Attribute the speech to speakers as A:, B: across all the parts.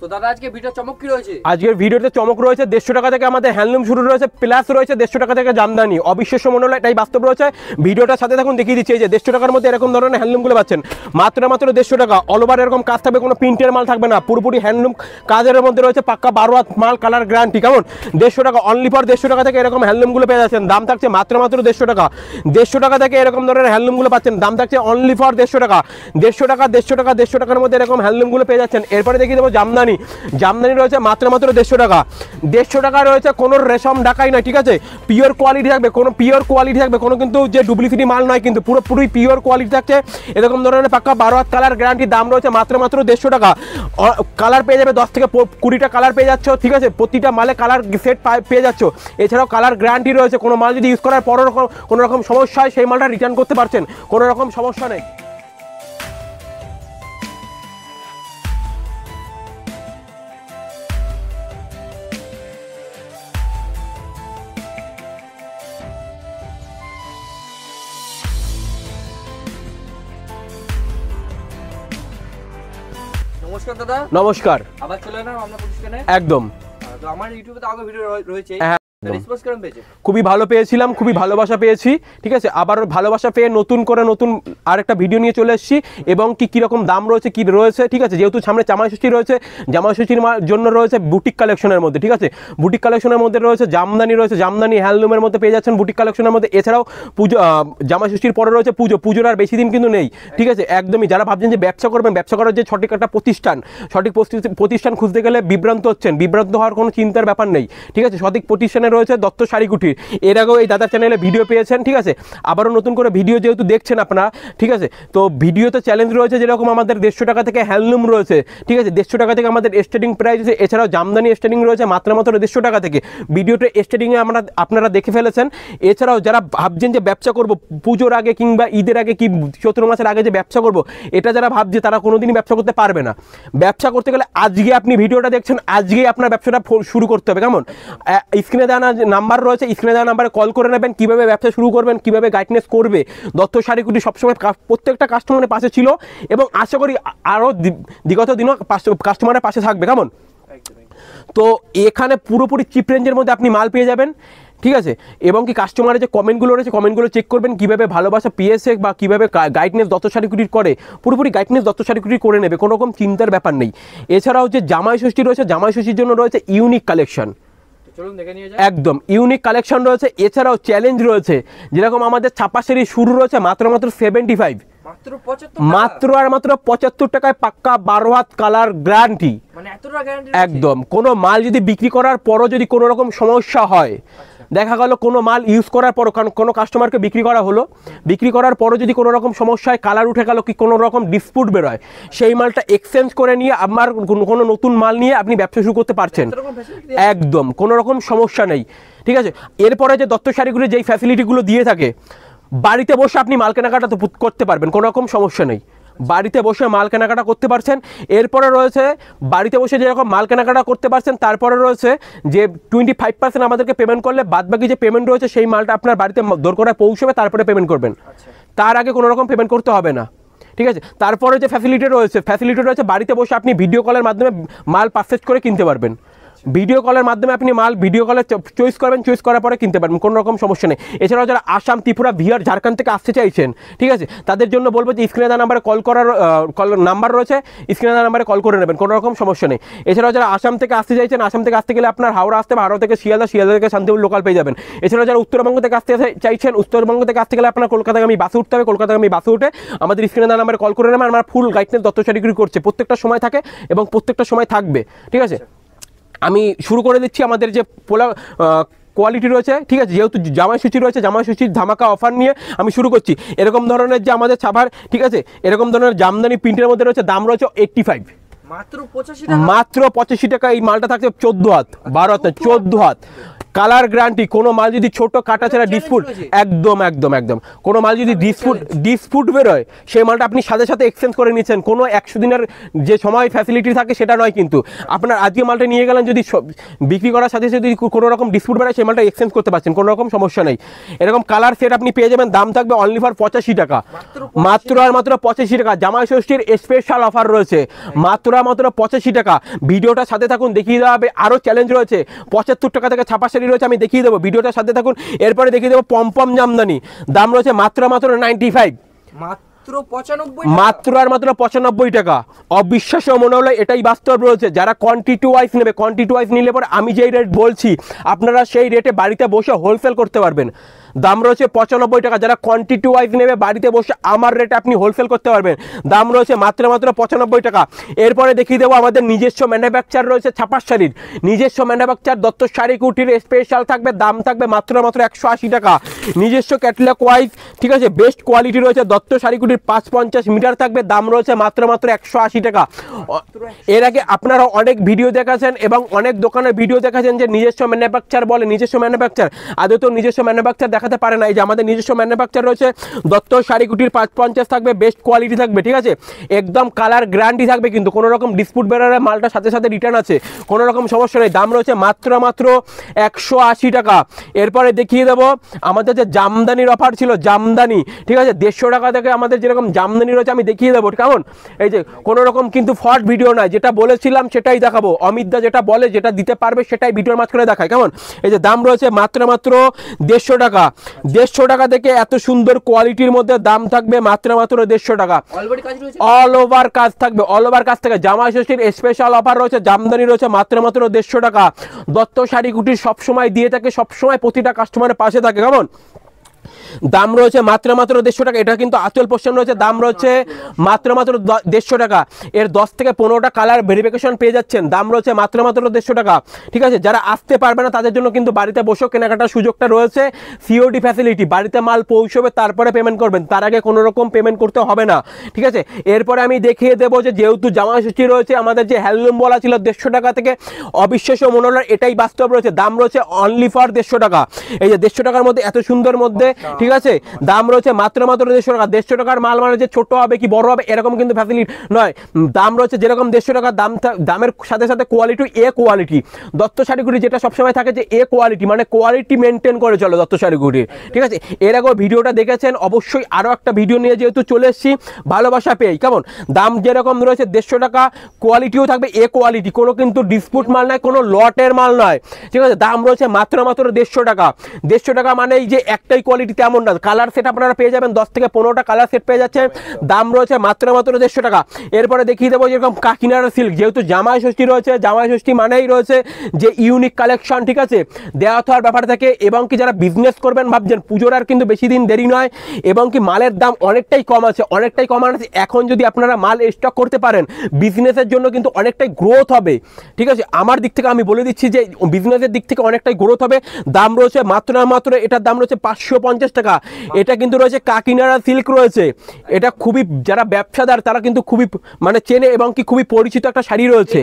A: তো দাদা আজকে ভিডিও চমক কি রয়েছে?
B: আজকের ভিডিওতে চমক রয়েছে 150 টাকা থেকে আমাদের হ্যান্ডলুম শুরু রয়েছে, প্লাস রয়েছে 150 টাকা থেকে জামদানি। অবিশ্বাস্য মনে হলো, এটাই বাস্তব রয়েছে। ভিডিওটার সাথে দেখুন, দেখিয়ে দিচ্ছি। এই যে 150 টাকার মধ্যে এরকম ধরনের হ্যান্ডলুমগুলো পাচ্ছেন মাত্র 150 টাকা। অল ওভার এরকম কাজ থাকবে, কোনো প্রিন্টের মাল থাকবে না, পুরোপুরি হ্যান্ডলুম কাজের মধ্যে রয়েছে, পাক্কা 12 হাত মাল, কালার গ্যারান্টি। কেমন? 150 টাকা অনলি ফর 150 টাকা থেকে এরকম হ্যান্ডলুমগুলো পেয়ে যাচ্ছেন। দাম থাকছে মাত্র 150 টাকা। 150 টাকা থেকে এরকম ধরনের হ্যান্ডলুমগুলো পাচ্ছেন, দাম থাকছে অনলি ফর 150 টাকা। 150 টাকা 150 টাকার মধ্যে এরকম হ্যান্ডলুমগুলো পেয়ে যাচ্ছেন। এরপরে দেখিয়ে দেবো জামদানি। জামদানি রয়েছে মাত্র 150 টাকা। 150 টাকা রয়েছে, কোনো রেশম ঢাকাই নয়, ঠিক আছে? পিওর কোয়ালিটি থাকবে, কোনো পিওর কোয়ালিটি থাকবে, কোনো কিন্তু যে ডুপ্লিসিটি মাল নয়, কিন্তু পুরোপুরি পিওর কোয়ালিটি থাকছে। এরকম ধরনের পাক্কা 12 হাত কালার গ্যারান্টি। দাম রয়েছে মাত্র 150 টাকা। কালার পেয়ে যাবে 10 থেকে 20টা কালার পেয়ে যাচ্ছ, ঠিক আছে? প্রতিটা মালে কালার সেট পেয়ে যাচ্ছ। এছাড়াও কালার গ্যারান্টি রয়েছে। কোনো মাল যদি ইউজ করার পরও কোনো রকম সমস্যা হয়, সেই মালটা রিটার্ন করতে পারছেন, কোনো রকম সমস্যা নেই।
A: নমস্কার দাদা।
B: নমস্কার।
A: আবার চলে এলাম আপনার প্রতিষ্ঠানে।
B: একদম।
A: তো আমার ইউটিউবে তো আগে ভিডিও রয়েছে, রেসপন্স কেমন পেয়েছে?
B: খুবই ভালো পেয়েছিলাম, খুবই ভালোবাসা পেয়েছি, ঠিক আছে? আবার ভালোবাসা পেয়ে নতুন আরেকটা ভিডিও নিয়ে চলে এসেছি। এবং কীরকম দাম রয়েছে, কী রয়েছে, ঠিক আছে? যেহেতু সামনে জামাইষষ্ঠী রয়েছে, জামাইষষ্ঠীর জন্য রয়েছে বুটিক কালেকশনের মধ্যে, ঠিক আছে? বুটিক কালেকশনের মধ্যে রয়েছে জামদানি, রয়েছে জামদানি হ্যান্ডলুমের মধ্যে পেয়ে যাচ্ছেন বুটিক কালেকশনের মধ্যে। এছাড়াও পুজো, জামাইষষ্ঠীর পরে রয়েছে পুজোর আর বেশি দিন কিন্তু নেই, ঠিক আছে? একদমই যারা ভাবছেন যে ব্যবসা করবেন, ব্যবসা করার যে সঠিক একটা সঠিক প্রতিষ্ঠান খুঁজতে গেলে বিভ্রান্ত হচ্ছেন, বিভ্রান্ত হওয়ার কোনো চিন্তার ব্যাপার নেই, ঠিক আছে? সঠিক প্রতিষ্ঠানে রয়েছে দত্ত শাড়ি কুটির। এর আগেও এই দাদার চ্যানেলে ভিডিও পেয়েছেন, ঠিক আছে? আবারও নতুন করে ভিডিও যেহেতু দেখছেন আপনারা, ঠিক আছে? তো ভিডিওতে চ্যালেঞ্জ রয়েছে, যেরকম আমাদের 150 টাকা থেকে হ্যান্ডলুম রয়েছে, ঠিক আছে? 150 টাকা থেকে আমাদের স্টার্টিং প্রাইস আছে। এছাড়াও জামদানি স্টার্টিং রয়েছে মাত্র 150 টাকা থেকে। ভিডিওতে স্টার্টিংয়ে আপনারা দেখে ফেলেছেন। এছাড়াও যারা ভাবছেন যে ব্যবসা করব পুজোর আগে কিংবা ঈদের আগে, কি চৈত্র মাসের আগে যে ব্যবসা করব, এটা যারা ভাবছে তারা কোনোদিনই ব্যবসা করতে পারবে না। ব্যবসা করতে গেলে আজকে আপনি ভিডিওটা দেখছেন, আজকেই আপনার ব্যবসাটা শুরু করতে হবে। কেমন? স্ক্রিনে দেওয়া নাম্বার রয়েছে, স্ক্রিনে দেওয়া নাম্বারে কল করে নেবেন। কীভাবে ব্যবসা শুরু করবেন, কীভাবে গাইডনেস করবে, দত্ত শাড়ি কুটির সবসময় প্রত্যেকটা কাস্টমারের পাশে ছিল এবং আশা করি আরও বিগত দিনও কাস্টমারের পাশে থাকবে। কেমন? তো এখানে পুরোপুরি চিপ রেঞ্জের মধ্যে আপনি মাল পেয়ে যাবেন, ঠিক আছে? এবং কি কাস্টমারের যে কমেন্টগুলো রয়েছে, কমেন্টগুলো চেক করবেন, কীভাবে ভালোবাসা পিএসএ বা কীভাবে গাইডনেস দত্ত শাড়ি কুটির করে, পুরোপুরি গাইডনেস দত্ত শাড়ি কুটির করে নেবে, কোনো রকম চিন্তার ব্যাপার নেই। এছাড়াও যে জামাইষষ্ঠী রয়েছে, জামাইষষ্ঠীর জন্য রয়েছে ইউনিক কালেকশন, একদম ইউনিক কালেকশন রয়েছে। এছাড়াও চ্যালেঞ্জ রয়েছে, যেরকম আমাদের ছাপা শাড়ি শুরু রয়েছে মাত্র 75, মাত্র 75 টাকায় পাক্কা 12 হাত কালার গ্যারান্টি। একদম। কোনো মাল যদি বিক্রি করার পরও যদি কোনো রকম সমস্যা হয়, দেখা গেল কোনো মাল ইউজ করার পরও, কারণ কোনো কাস্টমারকে বিক্রি করা হলো, বিক্রি করার পরও যদি কোনো রকম সমস্যা হয়, কালার উঠে গেল, কি কোনো রকম ডিসপুট বেরোয়, সেই মালটা এক্সচেঞ্জ করে নিয়ে আমার কোনো নতুন মাল নিয়ে আপনি ব্যবসা শুরু করতে পারছেন। একদম কোনো রকম সমস্যা নেই, ঠিক আছে? এরপরে যে দত্ত শাড়িগুলো যেই ফ্যাসিলিটিগুলো দিয়ে থাকে, বাড়িতে বসে আপনি মাল কেনাকাটা তো করতে পারবেন, কোনো রকম সমস্যা নেই। বাড়িতে বসে মাল কেনাকাটা করতে পারছেন। এরপরে রয়েছে বাড়িতে বসে যেরকম মাল কেনাকাটা করতে পারছেন, তারপরে রয়েছে যে 25% আমাদেরকে পেমেন্ট করলে বাদবাকি যে পেমেন্ট রয়েছে সেই মালটা আপনার বাড়িতে দোরগোড়ায় পৌঁছবে, তারপরে পেমেন্ট করবেন। তার আগে কোনো রকম পেমেন্ট করতে হবে না, ঠিক আছে? তারপরে যে ফ্যাসিলিটি রয়েছে বাড়িতে বসে আপনি ভিডিও কলের মাধ্যমে মাল পারচেজ করে কিনতে পারবেন। ভিডিও কলের মাধ্যমে আপনি মাল ভিডিও কলে চয়েস করবেন, চয়েস করার পরে কিনতে পারবেন, কোনো রকম সমস্যা নেই। এছাড়াও যারা আসাম, ত্রিপুরা, বিহার, ঝাড়খণ্ড থেকে আসতে চাইছেন, ঠিক আছে, তাদের জন্য বলবো যে স্ক্রিনে দেওয়া নাম্বারে কল নাম্বার রয়েছে, স্ক্রিনে দেওয়া নাম্বারে কল করে নেবেন, কোনো রকম সমস্যা নেই। এছাড়াও যারা আসাম থেকে আসতে চাইছেন, আসাম থেকে আসতে গেলে আপনার হাওড়া আসতে হবে, হাওড়া থেকে শিয়ালদা, শিয়ালদা থেকে শান্তিপুর লোকাল পেয়ে যাবেন। এছাড়াও যারা উত্তরবঙ্গ থেকে আসতে চাইছেন, উত্তরবঙ্গ থেকে আসতে গেলে আপনার কলকাতায় আমি বাসে উঠতে হবে, কলকাতায় আমি বাসে উঠে আমাদের স্ক্রিনে দেওয়া নাম্বারে কল করে নেবেন। আমার ফুল গাইডনেস দত্ত শাড়ি কুটির করছে, প্রত্যেকটা সময় থাকে এবং প্রত্যেকটা সময় থাকবে, ঠিক আছে? আমি শুরু করে দিচ্ছি আমাদের যে কোয়ালিটি রয়েছে, ঠিক আছে? যেহেতু জামাইষষ্ঠী রয়েছে, জামাইষষ্ঠীর ধামাকা অফার নিয়ে আমি শুরু করছি। এরকম ধরনের যে আমাদের ছাপার, ঠিক আছে, এরকম ধরনের জামদানি প্রিন্টের মধ্যে রয়েছে, দাম রয়েছে 85, মাত্র 85 টাকা। এই মালটা থাকছে 14 হাত, 12 হাত, 14 হাত, কালার গ্যারান্টি। কোনো মাল যদি ছোট কাটা ছাড়া ডিসপুট, একদম একদম একদম কোনো মাল যদি ডিসপুট বেরোয় সেই মালটা আপনি সাথে সাথে এক্সচেঞ্জ করে নিচ্ছেন। কোনো 100 দিনের যে সময় ফ্যাসিলিটি থাকে সেটা নয়, কিন্তু আপনার আজকে মালটা নিয়ে গেলেন, যদি বিক্রি করার সাথে সাথে যদি কোনো রকম ডিসপুট বেরোয় সেই মালটা এক্সচেঞ্জ করতে পারছেন, কোনো রকম সমস্যা নেই। এরকম কালার সেট আপনি পেয়ে যাবেন, দাম থাকবে অনলি ফর 85 টাকা, মাত্র আর মাত্র 85 টাকা। জামাই ষষ্ঠীর স্পেশাল অফার রয়েছে, মাত্র আর মাত্র 85 টাকা। ভিডিওটার সাথে থাকুন, দেখিয়ে দেওয়া হবে। আরও চ্যালেঞ্জ রয়েছে, 75 টাকা থেকে ছাপা শাড়ি রয়েছে, আমি দেখিয়ে দেবো। ভিডিওটার সাথে থাকুন, এরপরে দেখিয়ে দেবো পমপম জামদানি, দাম রয়েছে মাত্র মাত্র 95, মাত্র আর মাত্র 95 টাকা। অবিশ্বাস্য মনে হলো, এটাই বাস্তব রয়েছে। যারা কোয়ান্টিটি ওয়াইজ নেবে, কোয়ান্টিটি ওয়াইজ নিলে পরে আমি যেই রেট বলছি আপনারা সেই রেটে বাড়িতে বসে হোলসেল করতে পারবেন। দাম রয়েছে 95 টাকা। যারা কোয়ান্টিটি ওয়াইজ নেবে বাড়িতে বসে আমার রেটে আপনি হোলসেল করতে পারবেন, দাম রয়েছে মাত্র মাত্র 95 টাকা। এরপরে দেখিয়ে দেবো আমাদের নিজস্ব ম্যানুফ্যাকচার রয়েছে ছাপার শাড়ির, নিজস্ব ম্যানুফ্যাকচার দত্ত শাড়ি কুটির স্পেশাল থাকবে, দাম থাকবে মাত্র মাত্র 180 টাকা। নিজস্ব ক্যাটালগ ওয়াইজ, ঠিক আছে, বেস্ট কোয়ালিটি রয়েছে দত্ত শাড়ি কুটির, 550 মিটার থাকবে, দাম রয়েছে মাত্র মাত্র 180 টাকা। এর আগে আপনারা অনেক ভিডিও দেখাচ্ছেন এবং অনেক দোকানের ভিডিও দেখাচ্ছেন যে নিজস্ব ম্যানুফ্যাকচার বলে, নিজস্ব ম্যানুফ্যাকচার, আদৌ তো নিজস্ব ম্যানুফ্যাকচার দেখাতে পারে না। এই যে আমাদের নিজস্ব ম্যানুফ্যাকচার রয়েছে দত্ত শাড়ি কুটির, 550 থাকবে, বেস্ট কোয়ালিটি থাকবে, ঠিক আছে, একদম কালার গ্যারান্টি থাকবে, কিন্তু কোনো রকম ডিসপুট বেরোলে মালটা সাথে সাথে রিটার্ন আছে, কোনো রকম সমস্যা নেই। দাম রয়েছে মাত্র মাত্র 180 টাকা। এরপরে দেখিয়ে দেবো আমাদের যে জামদানির অফার ছিল, জামদানি, ঠিক আছে, 150 টাকা থেকে আমাদের যেরকম জামদানি রয়েছে আমি দেখিয়ে দেবো, কেমন? এই যে কোনো রকম কিন্তু ফট ভিডিও নয়, যেটা বলেছিলাম সেটাই দেখাবো। অমিতদা যেটা বলে, যেটা দিতে পারবে সেটাই ভিডিওর মাঝখানে দেখায়, কেমন? এই যে দাম রয়েছে মাত্র মাত্র 150 টাকা। 150 টাকা থেকে এত সুন্দর কোয়ালিটির মধ্যে দাম থাকবে মাত্র মাত্র 150 টাকা। অল ওভার কাজ থাকবে, অল ওভার কাজ থেকে। জামাই ষষ্ঠীর স্পেশাল অফার রয়েছে, জামদানি রয়েছে মাত্র মাত্র 150 টাকা। দত্ত শাড়ি কুটির সবসময় দিয়ে থাকে, সবসময় প্রতিটা কাস্টমারের পাশে থাকে, কেমন? দাম রয়েছে মাত্র মাত্র 150 টাকা। এটা কিন্তু আঁচল পোর্শন রয়েছে, দাম রয়েছে মাত্র মাত্র 150 টাকা। এর 10 থেকে 15টা কালার ভেরিফিকেশন পেয়ে যাচ্ছেন, দাম রয়েছে মাত্র মাত্র 150 টাকা, ঠিক আছে। যারা আসতে পারবে না তাদের জন্য কিন্তু বাড়িতে বসেও কেনাকাটার সুযোগটা রয়েছে, সিওডি ফ্যাসিলিটি, বাড়িতে মাল পৌঁছবে তারপরে পেমেন্ট করবেন, তার আগে কোনো রকম পেমেন্ট করতে হবে না, ঠিক আছে। এরপরে আমি দেখিয়ে দেবো যে যেহেতু জামাই ষষ্ঠী রয়েছে, আমাদের যে হ্যান্ডলুম বলা ছিল 150 টাকা থেকে, অবিশ্বাস্য মনে হলো এটাই বাস্তব রয়েছে, দাম রয়েছে অনলি ফর 150 টাকা। এই যে 150 টাকার মধ্যে এত সুন্দর মধ্যে, ঠিক আছে, দাম রয়েছে মাত্র মাত্র 150 টাকা। 150 টাকার মাল মানে যে ছোট হবে কি বড় হবে এরকম কিন্তু ফ্যাসিলিটি নয়, দাম রয়েছে যেরকম 150 টাকা, দামের সাথে সাথে কোয়ালিটি এ কোয়ালিটি। দত্ত শাড়িগুড়ি যেটা সবসময় থাকে যে এ কোয়ালিটি, মানে কোয়ালিটি মেনটেন করে চলো দত্ত শাড়িগুড়ির, ঠিক আছে। এর আগেও ভিডিওটা দেখেছেন, অবশ্যই আরও একটা ভিডিও নিয়ে যেহেতু চলে এসেছি ভালোবাসা পেয়ে, কেমন? দাম যেরকম রয়েছে 150 টাকা, কোয়ালিটিও থাকবে এ কোয়ালিটি, কোনো কিন্তু ডিসপুট মাল নয়, কোনো লটের মাল নয়, ঠিক আছে। দাম রয়েছে মাত্র মাত্র 150 টাকা। 150 টাকা মানে এই যে একটাই কোয়ালিটি তেমন না, কালার সেট আপনারা পেয়ে যাবেন, 10 থেকে 15টা কালার সেট পেয়ে যাচ্ছেন, দাম রয়েছে মাত্র মাত্র 150 টাকা। এরপরে দেখিয়ে দেবো যেরকম কাকিনাড়া সিল্ক, যেহেতু জামাই ষষ্ঠী রয়েছে, জামাই ষষ্ঠী মানেই রয়েছে যে ইউনিক কালেকশন, ঠিক আছে, দেওয়া থাকার ব্যাপার থাকে। এবং কি যারা বিজনেস করবেন ভাবছেন, পুজোর আর কিন্তু বেশি দিন দেরি নয়, এবং কি মালের দাম অনেকটাই কম আছে, অনেকটাই কম আছে। এখন যদি আপনারা মাল স্টক করতে পারেন বিজনেসের জন্য কিন্তু অনেকটাই গ্রোথ হবে, ঠিক আছে। আমার দিক থেকে আমি বলে দিচ্ছি যে বিজনেসের দিক থেকে অনেকটাই গ্রোথ হবে। দাম রয়েছে মাত্র মাত্র, এটার দাম রয়েছে 550 টাকা। এটা কিন্তু রয়েছে কাকিনাড়া সিল্ক রয়েছে, এটা খুবই যারা ব্যবসাদার তারা কিন্তু খুবই মানে চেনে এবং কি খুবই পরিচিত একটা শাড়ি রয়েছে,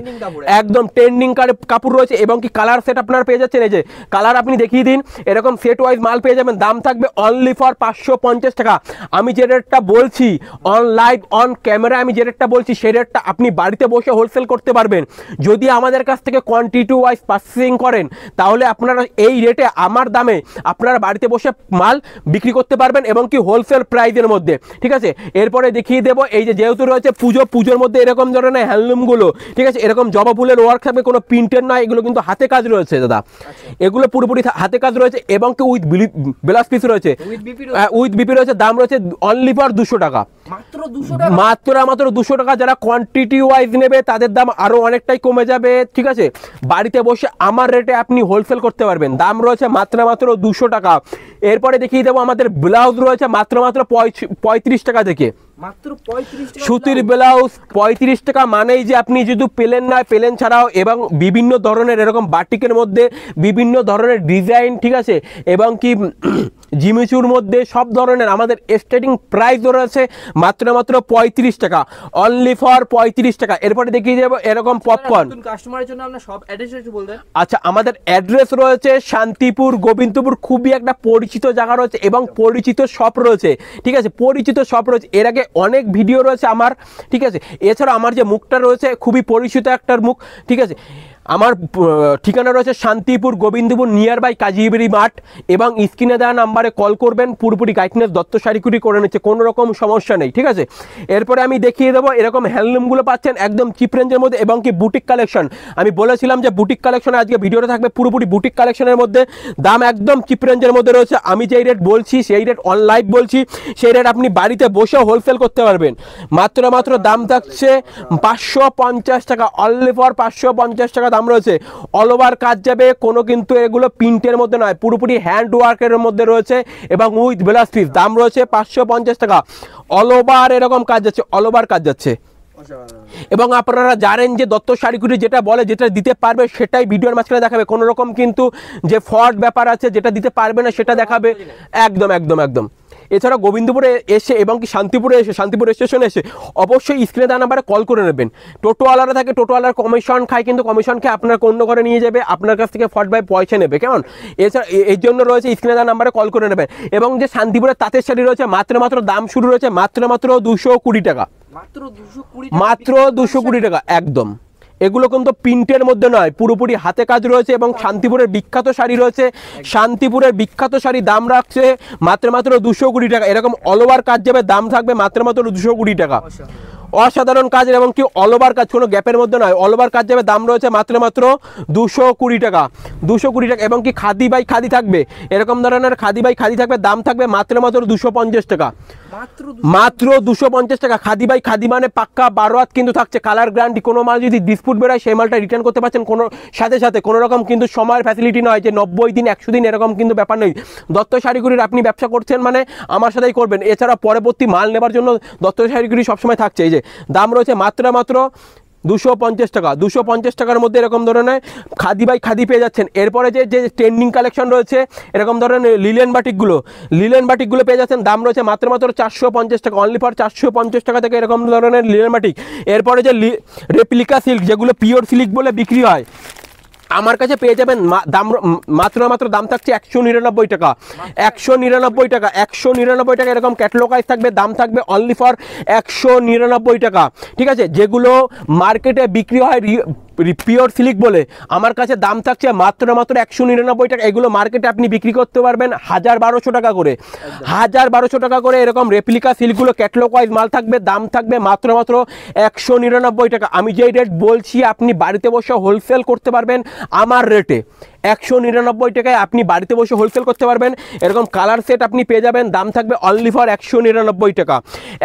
B: একদম ট্রেন্ডিং কাপড় রয়েছে। এবং কি কালার সেট আপনারা পেয়ে যাচ্ছেন, এই যে কালার আপনি দেখিয়ে দিন, এরকম সেট ওয়াইজ মাল পেয়ে যাবেন, দাম থাকবে অনলি ফর 550 টাকা। আমি যে রেটটা বলছি অন লাইভ অন ক্যামেরা, আমি যে রেটটা বলছি সেই রেটটা আপনি বাড়িতে বসে হোলসেল করতে পারবেন। যদি আমাদের কাছ থেকে কোয়ান্টিটি ওয়াইজ পারচেসিং করেন তাহলে আপনারা এই রেটে আমার দামে আপনারা বাড়িতে বসে মাল বিক্রি করতে পারবেন, এবং কি হোলসেল প্রাইসের মধ্যে, ঠিক আছে। এরপরে দেখিয়ে দেবো এই যে যেহেতু রয়েছে পুজোর মধ্যে এরকম ধরনের হ্যান্ডলুমগুলো, ঠিক আছে, এরকম জবা ফুলের ওয়ার্ক থাকবে, কোনো প্রিন্টের নয়, এগুলো কিন্তু হাতে কাজ রয়েছে দাদা, এগুলো পুরোপুরি হাতে কাজ রয়েছে। এবং কি উইথ ব্লাউজ পিস রয়েছে, উইথ বিপি রয়েছে, দাম রয়েছে অনলি ফর 200 টাকা, মাত্র মাত্র 200 টাকা। যারা কোয়ান্টিটি ওয়াইজ নেবে তাদের দাম আরো অনেকটাই কমে যাবে, ঠিক আছে। বাড়িতে বসে আমার রেটে আপনি হোলসেল করতে পারবেন, দাম রয়েছে মাত্র মাত্র 200 টাকা। এরপরে দেখিয়ে দেবো আমাদের ব্লাউজ রয়েছে মাত্র মাত্র 35 টাকা থেকে,
A: মাত্র 35 টাকা
B: সুতির ব্লাউজ 35 টাকা, মানেই যে আপনি যদি প্লেন নয়, প্লেন ছাড়াও এবং বিভিন্ন ধরনের এরকম বাটিকের মধ্যে বিভিন্ন ধরনের ডিজাইন, ঠিক আছে, এবং কি জিমিচুর মধ্যে সব ধরনের আমাদের স্টার্টিং প্রাইস রয়েছে মাত্র 35 টাকা, অনলি ফর 35 টাকা। এরপরে দেখিয়ে যাবো এরকম পপকর্ন।
A: নতুন কাস্টমারের জন্য আপনার সব অ্যাড্রেস একটু বলবেন।
B: আচ্ছা, আমাদের অ্যাড্রেস রয়েছে শান্তিপুর গোবিন্দপুর, খুবই একটা পরিচিত জায়গা রয়েছে এবং পরিচিত শপ রয়েছে, ঠিক আছে, পরিচিত শপ রয়েছে। এর আগে অনেক ভিডিও রয়েছে আমার, ঠিক আছে। এছাড়া আমার যে মুখটা রয়েছে খুবই পরিচিত একটা মুখ, ঠিক আছে। আমার ঠিকানা রয়েছে শান্তিপুর গোবিন্দপুর, নিয়ার বাই কাজীবেরি মাঠ, এবং স্ক্রিনে দেওয়া নাম্বারে কল করবেন। পুরোপুরি গাইডনেস দত্ত শাড়িকুটি করে নিচ্ছে, কোনো রকম সমস্যা নেই, ঠিক আছে। এরপরে আমি দেখিয়ে দেবো এরকম হ্যান্ডলুমগুলো পাচ্ছেন একদম চিপ রেঞ্জের মধ্যে, এবং কি বুটিক কালেকশন। আমি বলেছিলাম যে বুটিক কালেকশনে আজকে ভিডিওটা থাকবে পুরোপুরি বুটিক কালেকশনের মধ্যে, দাম একদম চিপ রেঞ্জের মধ্যে রয়েছে। আমি যেই রেট বলছি সেই রেট অন লাইভ বলছি, সেই রেট আপনি বাড়িতে বসেও হোলসেল করতে পারবেন। মাত্র দাম থাকছে 550 টাকা, অনলি ফর 550 টাকা দাম রয়েছে। অল ওভার কাজ যাবে, কোনো কিন্তু এগুলো প্রিন্টের মধ্যে নয়, পুরোপুরি হ্যান্ড ওয়ার্কের মধ্যে রয়েছে এবং উইথ ব্লাউজ পিস। দাম রয়েছে 550 টাকা, অল ওভার এরকম কাজ যাচ্ছে, অল ওভার কাজ যাচ্ছে। এবং আপনারা জানেন যে দত্ত শাড়িকুটি যেটা বলে, যেটা দিতে পারবে সেটাই ভিডিওর মাঝখানে দেখাবে, কোনো রকম কিন্তু যে ফ্রড ব্যাপার আছে যেটা দিতে পারবে না সেটা দেখাবে, একদম একদম একদম। এছাড়া গোবিন্দপুরে এসে এবং কি শান্তিপুরে এসে, শান্তিপুর স্টেশনে এসে অবশ্যই স্ক্রিনে দেওয়া নাম্বারে কল করে নেবেন। টোটোওয়ালারা থাকে, টোটোওয়ালার কমিশন খায়, কিন্তু কমিশন খেয়ে আপনার অন্য ঘরে নিয়ে যাবে, আপনার কাছ থেকে 45 পয়সা নেবে, কেমন। এছাড়া এই জন্য রয়েছে স্ক্রিনে দেওয়া নাম্বারে কল করে নেবেন। এবং যে শান্তিপুরের তাঁতের শাড়ি রয়েছে মাত্র দাম শুরু রয়েছে মাত্র 220 টাকা, মাত্র 220 টাকা একদম। এগুলো কিন্তু প্রিন্টের মধ্যে নয়, পুরোপুরি হাতে কাজ রয়েছে এবং শান্তিপুরের বিখ্যাত শাড়ি রয়েছে। শান্তিপুরের বিখ্যাত শাড়ি দাম রাখছে মাত্র 220 টাকা, এরকম অল ওভার কাজ যাবে, দাম থাকবে মাত্র 220 টাকা। অসাধারণ কাজ এবং কি অল ওভার কাজ, কোনো গ্যাপের মধ্যে নয়, অল ওভার কাজ যাবে, দাম রয়েছে মাত্র 220 টাকা, 220 টাকা। এবং কি খাদি বাই খাদি থাকবে, এরকম ধরনের খাদি বাই খাদি থাকবে, দাম থাকবে মাত্র 250 টাকা, মাত্র 250 টাকা। খাদি বাই খাদি মানে পাক্কা 12 হাত কিন্তু থাকছে, কালার গ্যারান্টি। কোনো মাল যদি ডিসপুট বেরোয় সেই মালটা রিটার্ন করতে পারছেন কোনো সাথে কোনো রকম কিন্তু সময়ের ফ্যাসিলিটি নয় যে 90 দিন 100 দিন এরকম কিন্তু ব্যাপার নেই। দত্ত শাড়িগুলির আপনি ব্যবসা করছেন মানে আমার সাথেই করবেন। এছাড়া পরবর্তী মাল নেবার জন্য দত্ত শাড়িগুলি সবসময় থাকছে। এই যে দাম রয়েছে মাত্র 250 টাকা, 250 টাকার মধ্যে এরকম ধরনের খাদি বাই খাদি পেয়ে যাচ্ছেন। এরপরে যে ট্রেন্ডিং কালেকশন রয়েছে এরকম ধরনের লিলেন বাটিকগুলো পেয়ে যাচ্ছেন, দাম রয়েছে মাত্র 450 টাকা, অনলি ফর 450 টাকা থেকে এরকম ধরনের লিলেন বাটিক। এরপরে যে রেপ্লিকা সিল্ক, যেগুলো পিওর সিল্ক বলে বিক্রি হয়, আমার কাছে পেয়ে যাবেন মাত্র দাম থাকছে 199 টাকা, 199 টাকা, 199 টাকা। এরকম ক্যাটালগাইজ থাকবে, দাম থাকবে অনলি ফর 199 টাকা, ঠিক আছে। যেগুলো মার্কেটে বিক্রি হয় পিওর সিল্ক বলে, আমার কাছে দাম থাকছে মাত্র 199 টাকা। এগুলো মার্কেটে আপনি বিক্রি করতে পারবেন 1000-1200 টাকা করে, 1000-1200 টাকা করে। এরকম রেপ্লিকা সিল্কগুলো ক্যাটালগ ওয়াইজ মাল থাকবে, দাম থাকবে মাত্র 199 টাকা। আমি যেই রেট বলছি আপনি বাড়িতে বসে হোলসেল করতে পারবেন আমার রেটে, 199 টাকায় আপনি বাড়িতে বসে হোলসেল করতে পারবেন। এরকম কালার সেট আপনি পেয়ে যাবেন, দাম থাকবে অনলি ফর 199 টাকা,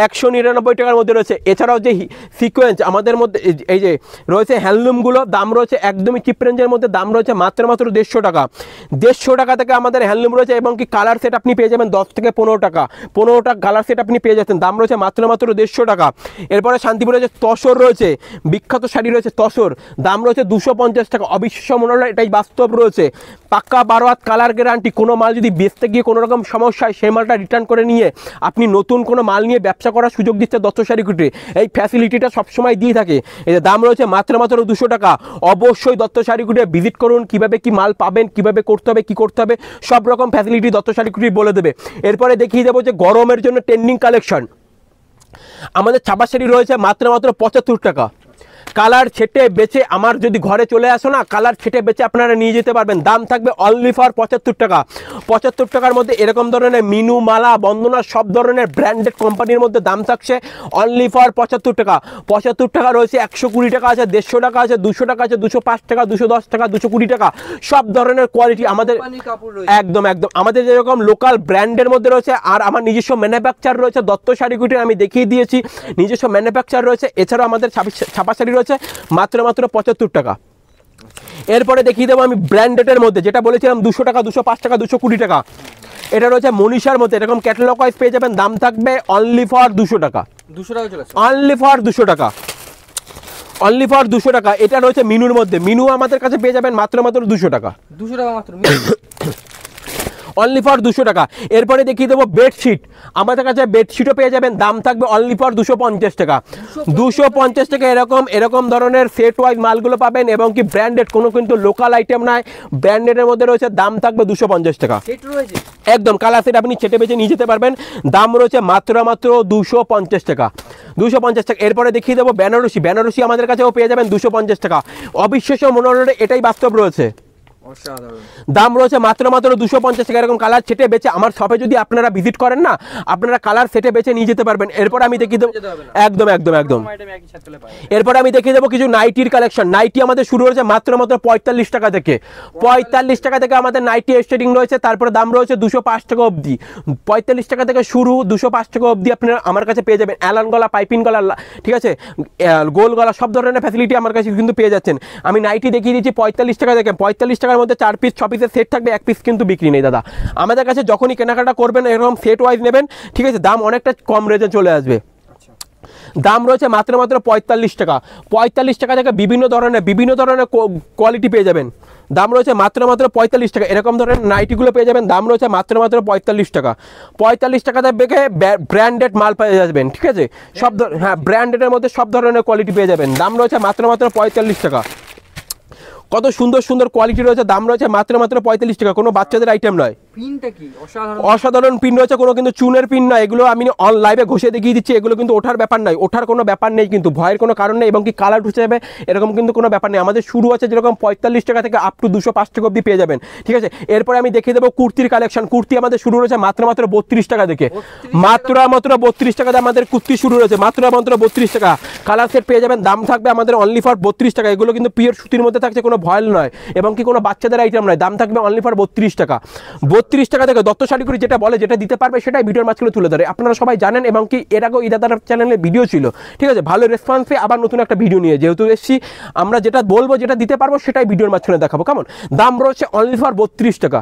B: 199 টাকার মধ্যে রয়েছে। এছাড়াও যে সিকোয়েন্স আমাদের মধ্যে এই যে রয়েছে হ্যান্ডলুমগুলো, দাম রয়েছে একদমই চিপ রেঞ্জের মধ্যে, দাম রয়েছে মাত্র 150 টাকা, 150 টাকা থেকে আমাদের হ্যান্ডলুম রয়েছে। এবং কি কালার সেট আপনি পেয়ে যাবেন 10 থেকে 15 টাকা, 15 টাকা কালার সেট আপনি পেয়ে যাচ্ছেন, দাম রয়েছে মাত্র 150 টাকা। এরপরে শান্তিপুরে যে তসর রয়েছে, বিখ্যাত শাড়ি রয়েছে তসর, দাম রয়েছে 250 টাকা। অবিশ্বাস্য মনে হলো এটাই বাস্তব রয়েছে, পাক্কা 12 হাত কালার গ্যারান্টি। কোনো মাল যদি বেচতে গিয়ে কোনো রকম সমস্যা হয় সেই মালটা রিটার্ন করে নিয়ে আপনি নতুন কোনো মাল নিয়ে ব্যবসা করার সুযোগ দিচ্ছে দত্ত শাড়িকুটি। এই ফ্যাসিলিটিটা সবসময় দিয়ে থাকে। এই দাম রয়েছে মাত্র 200 টাকা। অবশ্যই দত্ত শাড়িকুটি ভিজিট করুন, কিভাবে কি মাল পাবেন, কিভাবে করতে হবে, কি করতে হবে, সব রকম ফ্যাসিলিটি দত্ত শাড়িকুটি বলে দেবে। এরপরে দেখিয়ে দেবো যে গরমের জন্য ট্রেন্ডিং কালেকশন আমাদের ছাপা শাড়ি রয়েছে মাত্র 75 টাকা। কালার ছেটে বেচে আমার যদি ঘরে চলে আসো না, কালার ছেটে বেচে আপনারা নিয়ে যেতে পারবেন, দাম থাকবে অনলি ফর 75 টাকা। 75 টাকার মধ্যে এরকম ধরনের মিনু, মালা, বন্দনা সব ধরনের ব্র্যান্ডেড কোম্পানির মধ্যে দাম থাকছে অনলি ফর 75 টাকা। 75 টাকা রয়েছে, 120 টাকা আছে, 150 টাকা আছে, 200 টাকা আছে, 205 টাকা, 210 টাকা, 220 টাকা, সব ধরনের কোয়ালিটি আমাদের একদম আমাদের যেরকম লোকাল ব্র্যান্ডের মধ্যে রয়েছে। আর আমার নিজস্ব ম্যানুফ্যাকচার রয়েছে দত্ত শাড়িকুটির, আমি দেখিয়ে দিয়েছি নিজস্ব ম্যানুফ্যাকচার রয়েছে। এছাড়াও আমাদের ছাপা শাড়ি রয়েছে মাত্র 75 টাকা। এরপরে দেখিয়ে দেবো আমি ব্র্যান্ডেডের মধ্যে, যেটা বলেছিলাম 200 টাকা, 205 টাকা, 220 টাকা। এটা রয়েছে মনীষার মধ্যে, এরকম ক্যাটালগ ওয়াইজ পেয়ে যাবেন, দাম থাকবে অনলি ফর 200 টাকা।
A: 200 টাকা চলে
B: অনলি ফর 200 টাকা, অনলি ফর 200 টাকা। এটা রয়েছে মিনুর মধ্যে, মিনু আমাদের কাছে পেয়ে যাবেন মাত্র 200 টাকা,
A: 200 টাকা মাত্র
B: অনলি ফর 200 টাকা। এরপরে দেখিয়ে দেবো বেডশিট, আমাদের কাছে বেডশিটও পেয়ে যাবেন, দাম থাকবে অনলি ফর 250 টাকা, 250 টাকা। এরকম ধরনের সেট ওয়াইজ মালগুলো পাবেন এবং কি ব্র্যান্ডেড, কোনো কিন্তু লোকাল আইটেম নয়, ব্র্যান্ডেডের মধ্যে রয়েছে, দাম থাকবে 250 টাকা একদম। কালার সেট আপনি ছেটে বেছে নিয়ে যেতে পারবেন, দাম রয়েছে মাত্র 250 টাকা, 250 টাকা। এরপরে দেখিয়ে দেবো বেনারসি, বেনারসি আমাদের কাছেও পেয়ে যাবেন 250 টাকা। অবিশ্বাস্য মনে হলো এটাই বাস্তব রয়েছে, দাম রয়েছে মাত্র 250 টাকা। এরকম কালার সেটে বেছে আমার শপে যদি আপনারা ভিজিট করেন না, আপনারা কালার সেটে বেছে নিয়ে যেতে পারবেন। এরপর আমি দেখিয়ে দেবো একদম একদম একদম। এরপর আমি দেখিয়ে দেবো কিছু নাইটির কালেকশন। নাইটি আমাদের শুরু হয়েছে মাত্র 45 টাকা থেকে, 45 টাকা থেকে আমাদের নাইটি স্টার্টিং রয়েছে। তারপরে দাম রয়েছে 205 টাকা অবধি, 45 টাকা থেকে শুরু, 205 টাকা অবধি আপনারা আমার কাছে পেয়ে যাবেন। অ্যালান গলা, পাইপিং গলা, ঠিক আছে, গোল গলা, সব ধরনের ফ্যাসিলিটি আমার কাছে কিন্তু পেয়ে যাচ্ছেন। আমি নাইটি দেখিয়ে দিচ্ছি 45 টাকা থেকে, 45 টাকার মধ্যে 4 পিস 6 পিসের সেট থাকবে, 1 পিস কিন্তু বিক্রি নেই দাদা। আমাদের কাছে যখনই কেনাকাটা করবেন এরকম সেট ওয়াইজ নেবেন, ঠিক আছে, দাম অনেকটা কম রেঞ্জে চলে আসবে। দাম রয়েছে মাত্র 45 টাকা, 45 টাকা থেকে বিভিন্ন ধরনের কোয়ালিটি পেয়ে যাবেন, দাম রয়েছে মাত্র 45 টাকা। এরকম ধরনের নাইটিগুলো পেয়ে যাবেন, দাম রয়েছে মাত্র 45 টাকা, 45 টাকাতে বেঁকে ব্র্যান্ডেড মাল পেয়ে যাবেন, ঠিক আছে, সব হ্যাঁ ব্র্যান্ডেডের মধ্যে সব ধরনের কোয়ালিটি পেয়ে যাবেন, দাম রয়েছে মাত্র 45 টাকা। কত সুন্দর সুন্দর কোয়ালিটি রয়েছে, দাম রয়েছে মাত্র 45 টাকা। কোনো বাচ্চাদের আইটেম নয়,
A: পিনটা কি
B: অসাধারণ পিন রয়েছে, কোনো কিন্তু চুনের পিন নয়, এগুলো আমি অন লাইভে ঘষে দেখিয়ে দিচ্ছি, এগুলো কিন্তু ওঠার ব্যাপার নয়, ওঠার কোনো ব্যাপার নেই, কিন্তু ভয়ের কোনো কারণ নেই এবং কি কালার উঠে যাবে এরকম কিন্তু কোনো ব্যাপার নেই। আমাদের শুরু আছে যেরকম 45 টাকা থেকে আপ টু 205 টাকা অবধি পেয়ে যাবেন, ঠিক আছে। এরপরে আমি দেখিয়ে দেবো কুর্তির কালেকশন। কুর্তি আমাদের শুরু রয়েছে মাত্র 32 টাকা থেকে, মাত্র 32 টাকা আমাদের কুর্তি শুরু রয়েছে, মাত্র 32 টাকা। কালার সেট পেয়ে যাবেন, দাম থাকবে আমাদের অনলি ফর 32 টাকা। এগুলো কিন্তু পিওর সুতির মধ্যে থাকছে, কোনো ভয়েল নয় এবং কি কোনো বাচ্চাদের আইটেম নয়, দাম থাকবে অনলি ফর 32 টাকা। 32 টাকা থেকে দত্ত শাড়িগুড়ি যেটা বলে, যেটা দিতে পারবে সেটাই ভিডিওর মাঝখানে তুলে ধরে, আপনারা সবাই জানেন এবং কি এর আগেও ইদাদার চ্যানেলে ভিডিও ছিল, ঠিক আছে, ভালো রেসপন্স পেয়ে আবার নতুন একটা ভিডিও নিয়ে যেহেতু এসেছি, আমরা যেটা বলবো যেটা দিতে পারবো সেটাই ভিডিওর মাঝখানে দেখাবো, কেমন। দাম রয়েছে অনলি ফর 32 টাকা,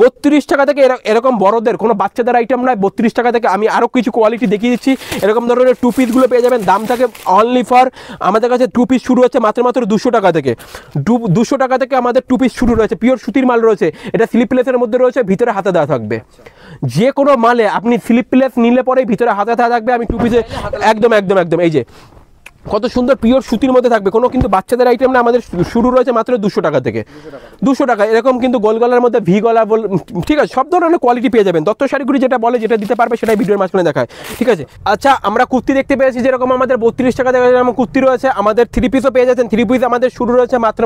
B: 32 টাকা থেকে। এরকম বড়দের কোনো বাচ্চাদের আইটেম নয়, 32 টাকা থেকে। আমি আরও কিছু কোয়ালিটি দেখিয়ে দিচ্ছি, এরকম ধরনের 2 পিসগুলো পেয়ে যাবেন, দাম থাকে অনলি ফর আমাদের কাছে 2 পিস শুরু হচ্ছে মাত্র 200 টাকা থেকে, 200 টাকা থেকে আমাদের 2 পিস শুরু রয়েছে, পিওর সুতির মাল রয়েছে, এটা স্লিপলেসের মধ্যে রয়েছে, ভিতরে হাতে দেওয়া থাকবে। যে কোনো মালে আপনি স্লিপলেস নিলে পরেই ভিতরে হাতে দেওয়া থাকবে। আমি 2 পিসে একদম একদম একদম, এই যে কত সুন্দর পিওর সুতির মধ্যে থাকবে, কোনো কিন্তু বাচ্চাদের আইটেম না। আমাদের শুরু রয়েছে মাত্র 200 টাকা থেকে, 200 টাকা। এরকম কিন্তু গোল গলার মধ্যে ভি গলা, ঠিক আছে, সব ধরনের কোয়ালিটি পেয়ে যাবেন। দত্ত শাড়িগুড়ি যেটা বলে, যেটা দিতে পারবে সেটাই ভিডিওর মাঝখানে দেখায়, ঠিক আছে। আচ্ছা, আমরা কুর্তি দেখতে পেয়েছি, যেরকম আমাদের 32 টাকা থেকে যেরকম কুর্তি রয়েছে, আমাদের 3 পিসও পেয়ে যাচ্ছেন। 3 পিস আমাদের শুরু রয়েছে মাত্র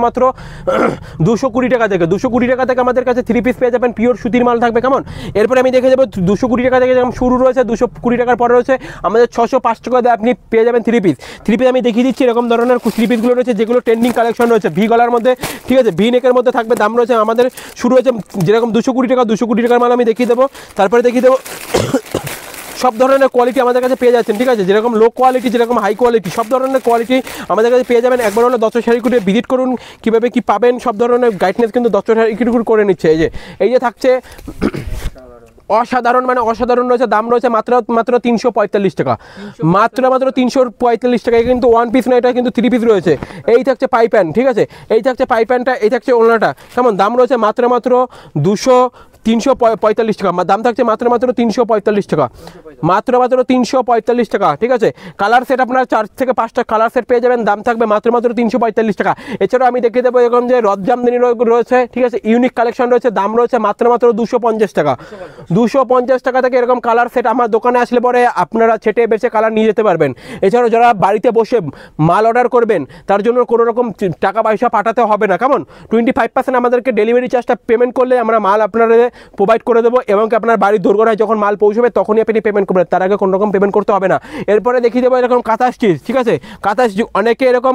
B: 220 টাকা থেকে, 220 টাকা থেকে আমাদের কাছে 3 পিস পেয়ে যাবেন, পিওর সুতির মাল থাকবে, কেমন। এরপরে আমি দেখে যাবো 220 টাকা থেকে যেরকম শুরু রয়েছে, 220 টাকার পরে রয়েছে আমাদের 605 টাকা দিয়ে আপনি পেয়ে যাবেন 3 পিস। 3 পিস আমি দেখিয়ে দিচ্ছি, এরকম ধরনের 3 পিসগুলো রয়েছে যেগুলো ট্রেন্ডিং কালেকশন রয়েছে, ভি গলার মধ্যে, ঠিক আছে, ভি নেকের মধ্যে থাকবে, দাম রয়েছে আমাদের শুরু হয়েছে যেরকম 220 টাকা, 220 টাকার মাল আমি দেখিয়ে দেবো। তারপরে দেখিয়ে দেবো সব ধরনের কোয়ালিটি আমাদের কাছে পেয়ে যাচ্ছেন, ঠিক আছে, যেরকম লো কোয়ালিটি, যেরকম হাই কোয়ালিটি, সব ধরনের কোয়ালিটি আমাদের কাছে পেয়ে যাবেন। একবার হলো দত্ত শাড়িগুড়ি ভিজিট করুন, কীভাবে কী পাবেন সব ধরনের গাইডনেস কিন্তু দত্ত শাড়িগুড়ি করে নিচ্ছে। এই যে থাকছে অসাধারণ, মানে অসাধারণ রয়েছে, দাম রয়েছে মাত্র 345 টাকা, মাত্র 345 টাকা। কিন্তু 1 পিস না, এটা কিন্তু 3 পিস রয়েছে। এই থাকছে পাইপ প্যান্ট, ঠিক আছে, এই থাকছে পাইপ প্যান্টটা, এই থাকছে ওড়নাটা, কেমন। দাম রয়েছে মাত্র 345 টাকা, দাম থাকছে মাত্র 345 টাকা, মাত্র 345 টাকা, ঠিক আছে। কালার সেট আপনার 4 থেকে 5টা কালার সেট পেয়ে যাবেন, দাম থাকবে মাত্র 345 টাকা। এছাড়াও আমি দেখিয়ে দেবো এরকম যে রথজামদানি রয়েছে, ঠিক আছে, ইউনিক কালেকশন রয়েছে, দাম রয়েছে মাত্র 250 টাকা, 250 টাকা থেকে এরকম কালার সেট আমার দোকানে আসলে পরে আপনারা ছেটে বেছে কালার নিয়ে যেতে পারবেন। এছাড়াও যারা বাড়িতে বসে মাল অর্ডার করবেন তার জন্য কোনো রকম টাকা পয়সা পাঠাতে হবে না, কেমন। 25% আমাদেরকে ডেলিভারি চার্জটা পেমেন্ট করলে আমরা মাল আপনারা প্রোভাইড করে দেবো এবং কি আপনার বাড়ির দোরগোড়ায় যখন মাল পৌঁছবে তখনই আপনি পেমেন্ট করবেন, তার আগে কোনো রকম পেমেন্ট করতে হবে না। এরপরে দেখিয়ে দেবো এরকম কাঁথা স্টিচ, ঠিক আছে, কাঁথা স্টিচ অনেকে এরকম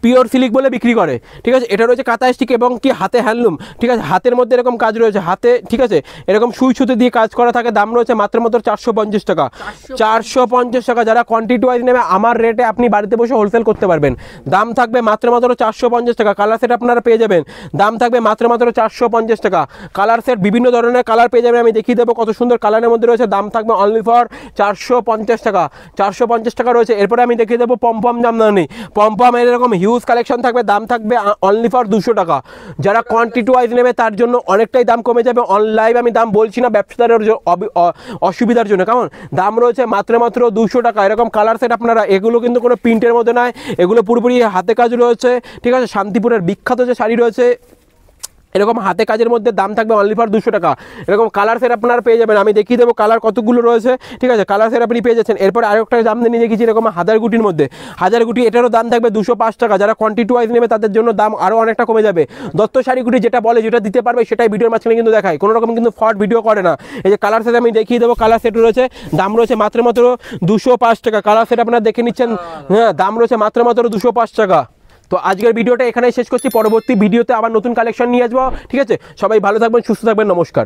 B: পিওর সিল্ক বলে বিক্রি করে, ঠিক আছে। এটা রয়েছে কাঁথা স্টিচ এবং কি হাতে হ্যান্ডলুম, ঠিক আছে। হাতের মধ্যে এরকম কাজ রয়েছে, হাতে, ঠিক আছে, এরকম সুই সুতো দিয়ে কাজ করা থাকে। দাম রয়েছে মাত্র 450 টাকা, 450 টাকা। যারা কোয়ান্টিটি ওয়াইজ নেবে আমার রেটে আপনি বাড়িতে বসে হোলসেল করতে পারবেন। দাম থাকবে মাত্র 450 টাকা। কালার সেট আপনারা পেয়ে যাবেন, দাম থাকবে মাত্র 450 টাকা। কালার সেট বিভিন্ন ধরনের কালার পেয়ে যাবেন, আমি দেখিয়ে দেবো কত সুন্দর কালারের মধ্যে রয়েছে। দাম থাকবে অনলি ফর 450 টাকা, 450 টাকা রয়েছে। এরপরে আমি দেখিয়ে দেবো পমপম জামদানি, পমপমের এরকম হিউজ কালেকশন থাকবে। দাম থাকবে অনলি ফর 200 টাকা। যারা কোয়ান্টিটি ওয়াইজ নেবে তার জন্য অনেকটাই দাম কমে যাবে। অনলাইন আমি দাম বলছি না ব্যবসাদারের অসুবিধার জন্য, কেমন। দাম রয়েছে মাত্র 200 টাকা। এরকম কালার সেট আপনারা, এগুলো কিন্তু কোনো প্রিন্টের মধ্যে নয়, এগুলো পুরোপুরি হাতে কাজ রয়েছে, ঠিক আছে। শান্তিপুরের বিখ্যাত যে শাড়ি রয়েছে এরকম হাতে কাজের মধ্যে, দাম থাকবে অনলি ফর 200 টাকা। এরকম কালার সেট আপনারা পেয়ে যাবেন, আমি দেখিয়ে দেবো কালার কতগুলো রয়েছে, ঠিক আছে। কালার সেট আপনি পেয়ে যাচ্ছেন। এরপর আরেকটা দাম নিয়ে দেখেছি এরকম হাজারগুটির মধ্যে, হাজারগুটি, এটারও দাম থাকবে 205 টাকা। যারা কোয়ান্টিটি ওয়াইজ নেবে তাদের জন্য দাম আরও অনেকটা কমে যাবে। দত্ত শাড়িগুটি যেটা বলে, যেটা দিতে পারবে সেটাই ভিডিওর মাঝখানে কিন্তু দেখায়, কোনো রকম কিন্তু ফ্রড ভিডিও করে না। এই যে কালার সেট আমি দেখিয়ে দেবো, কালার সেট রয়েছে, দাম রয়েছে মাত্র 205 টাকা। কালার সেট আপনারা দেখে নিচ্ছেন, হ্যাঁ, দাম রয়েছে মাত্র 205 টাকা। তো আজকের ভিডিওটা এখানেই শেষ করছি, পরবর্তী ভিডিওতে আবার নতুন কালেকশন নিয়ে আসবো, ঠিক আছে। সবাই ভালো থাকবেন, সুস্থ থাকবেন, নমস্কার।